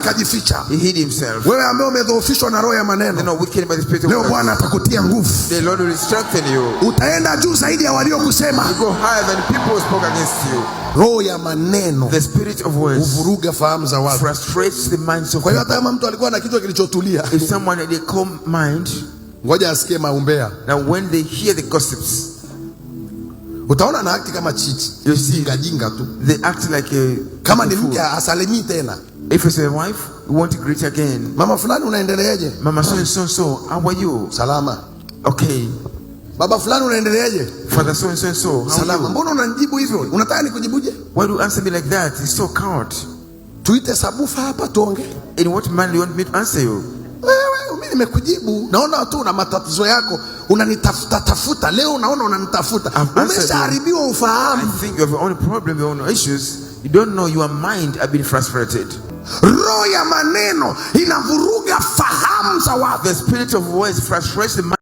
kajificha. He hid himself. Wewe ambaye umedhoofishwa na roho ya maneno, No, wicked by the spirit of leo words. Bwana atakutia nguvu. The Lord will strengthen you. Utaenda juu zaidi ya waliokusema. You go higher than people who spoke against you. Roho ya maneno, The spirit of words, uvuruga fahamu za watu. frustrates the minds of Kwa hiyo people. hata kama mtu alikuwa na kichwa kilichotulia, If someone had a calm mind, ngoja asikie maumbea, now when they hear the gossips, utaona na akti kama chichi. you see, Jinga tu. they act like a Kama ni fool. mke asalimii tena. If it's a wife, you want to greet again. Mama fulani unaendeleaje? Mama so and so so, how are you? Salama. Okay. Baba fulani unaendeleaje? Father so and so and so, how are Salama. you? Mbona unanijibu hivyo? Unataka nikujibuje? Why do you answer me like that? It's so coward. Tuite sabufa hapa tuongee. In what manner do you want me to answer you? Wewe mimi nimekujibu. Naona tu una matatizo yako. Unanitafuta. Leo unaona unanitafuta. Umeshaharibiwa I ufahamu. think you have your own problem, your own issues. You don't know your mind have been frustrated. Roho ya maneno inavuruga fahamu za watu. The spirit of words frustrates the mind.